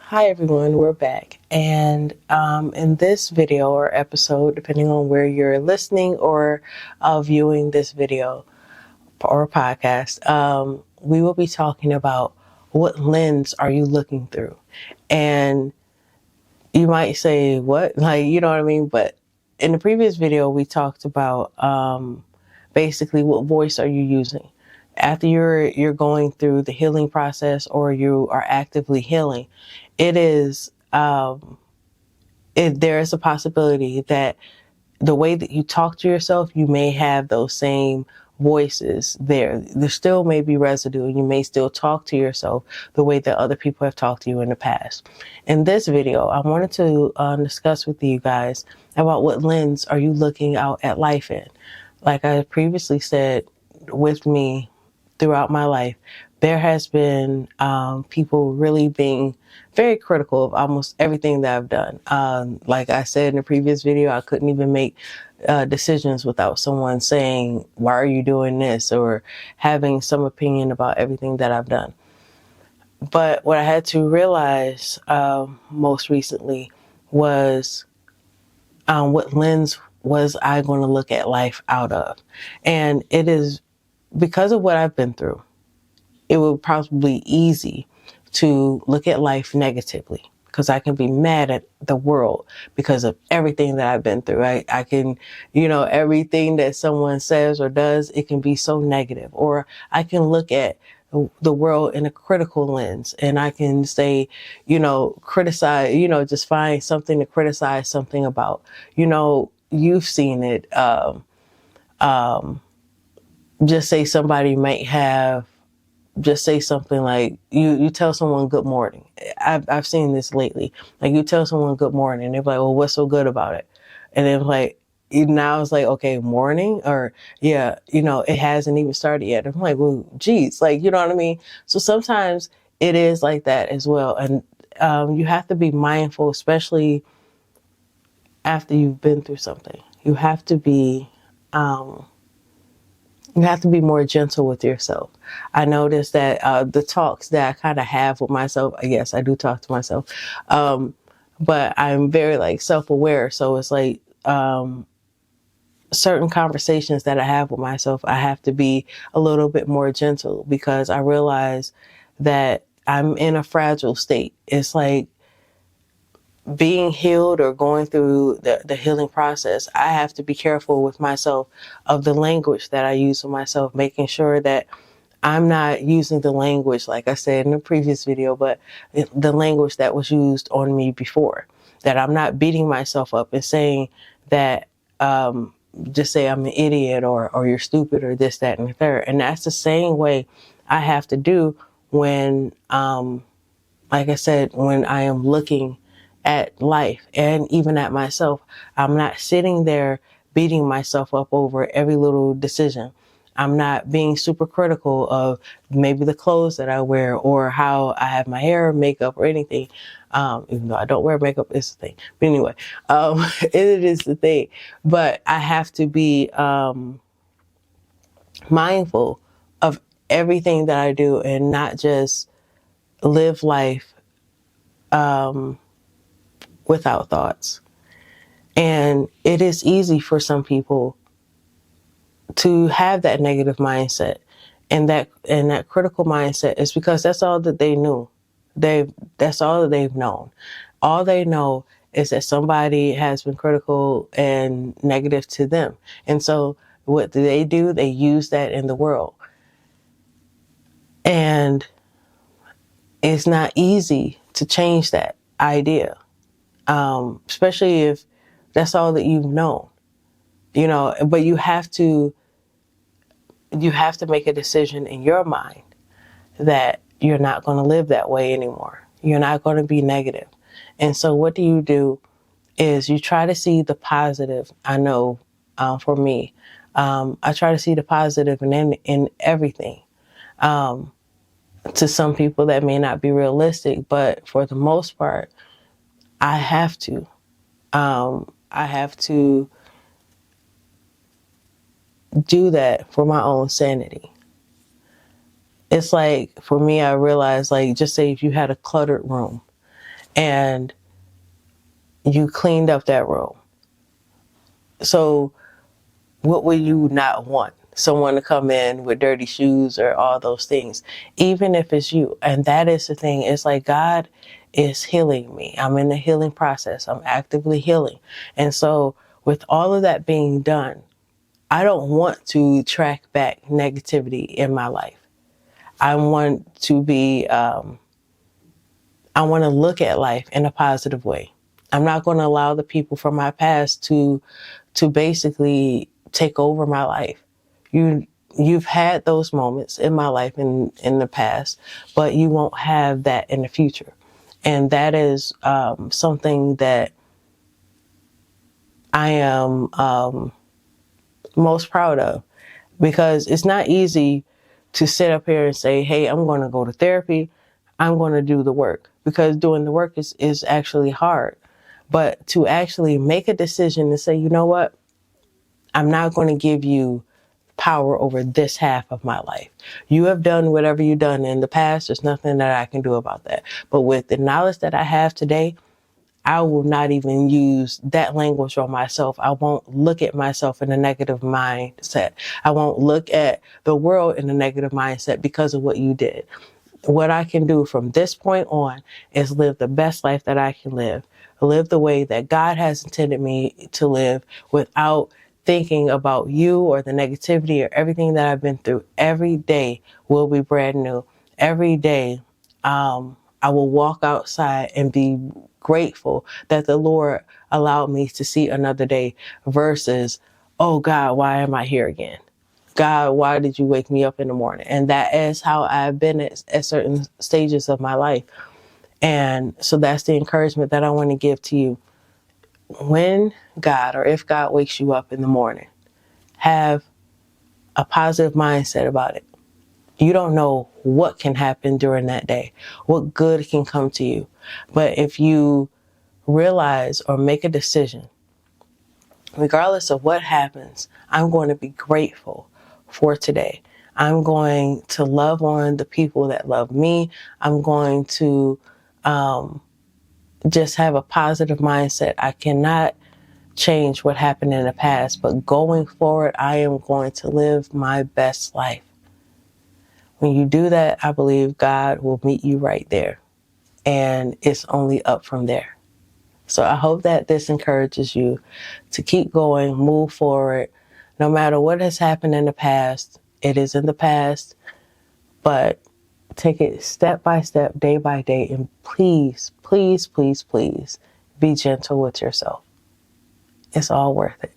Hi everyone, we're back. And in this video or episode, depending on where you're listening or viewing this video or podcast, we will be talking about what lens are you looking through. And you might say, what? Like, you know what I mean? But in the previous video, we talked about basically what voice are you using. After you're going through the healing process or you are actively healing, it is there is a possibility that the way that you talk to yourself, you may have those same voices there. There still may be residue and you may still talk to yourself the way that other people have talked to you in the past. In this video, I wanted to discuss with you guys about what lens are you looking out at life in. Like I previously said, with me throughout my life, there has been people really being very critical of almost everything that I've done. Like I said in the previous video, I couldn't even make decisions without someone saying, why are you doing this? Or having some opinion about everything that I've done. But what I had to realize most recently was what lens was I going to look at life out of? And it is because of what I've been through. It would probably be easy to look at life negatively because I can be mad at the world because of everything that I've been through. I can, everything that someone says or does, it can be so negative. Or I can look at the world in a critical lens and I can say, criticize, just find something to criticize something about. You've seen it. Just say somebody might have just say something like you tell someone good morning. I've seen this lately. Like you tell someone good morning, they're like, well, what's so good about it? And then like now it's like, okay, morning, or yeah, it hasn't even started yet. I'm like, well, geez, like you know what I mean? So sometimes it is like that as well. And you have to be mindful, especially after you've been through something. You have to be more gentle with yourself. I noticed that the talks that I kind of have with myself, yes, I do talk to myself, but I'm very self-aware. So it's like certain conversations that I have with myself, I have to be a little bit more gentle because I realize that I'm in a fragile state. It's like being healed or going through the healing process, I have to be careful with myself of the language that I use with myself, making sure that I'm not using the language, like I said in the previous video, but the language that was used on me before, that I'm not beating myself up and saying that, just say I'm an idiot or you're stupid or this, that, and the third. And that's the same way I have to do when, like I said, when I am looking at life and even at myself. I'm not sitting there beating myself up over every little decision. I'm not being super critical of maybe the clothes that I wear or how I have my hair, makeup, or anything. Even though I don't wear makeup, it's the thing. But anyway, it is the thing. But I have to be mindful of everything that I do and not just live life without thoughts. And it is easy for some people to have that negative mindset. And that critical mindset is because that's all that they knew. That's all that they've known. All they know is that somebody has been critical and negative to them. And so what do? They use that in the world. And it's not easy to change that idea. Especially if that's all that you've known, but you have to make a decision in your mind that you're not going to live that way anymore. You're not going to be negative. And so what do is you try to see the positive. I know for me, I try to see the positive in everything. To some people that may not be realistic, but for the most part, I have to. I have to do that for my own sanity. It's like, for me, I realized, like, just say if you had a cluttered room and you cleaned up that room. So what would you not want? Someone to come in with dirty shoes or all those things, even if it's you. And that is the thing. It's like God is healing me. I'm in the healing process. I'm actively healing. And so with all of that being done, I don't want to track back negativity in my life. I want to be, I want to look at life in a positive way. I'm not going to allow the people from my past to basically take over my life. You've had those moments in my life in the past, but you won't have that in the future. And that is something that I am most proud of, because it's not easy to sit up here and say, hey, I'm going to go to therapy. I'm going to do the work, because doing the work is actually hard. But to actually make a decision and say, you know what? I'm not going to give you power over this half of my life. You have done whatever you've done in the past. There's nothing that I can do about that. But with the knowledge that I have today, I will not even use that language on myself. I won't look at myself in a negative mindset. I won't look at the world in a negative mindset because of what you did. What I can do from this point on is live the best life that I can live the way that God has intended me to live, without thinking about you or the negativity or everything that I've been through. Every day will be brand new. Every day, I will walk outside and be grateful that the Lord allowed me to see another day, versus, oh God, why am I here again? God, why did you wake me up in the morning? And that is how I've been at certain stages of my life. And so that's the encouragement that I want to give to you. When God, or if God wakes you up in the morning, have a positive mindset about it. You don't know what can happen during that day, what good can come to you. But if you realize or make a decision, regardless of what happens, I'm going to be grateful for today. I'm going to love on the people that love me. I'm going to just have a positive mindset. I cannot change what happened in the past, but going forward, I am going to live my best life. When you do that, I believe God will meet you right there, and it's only up from there. So I hope that this encourages you to keep going, move forward. No matter what has happened in the past, it is in the past, but take it step by step, day by day, and please, please, please, please be gentle with yourself. It's all worth it.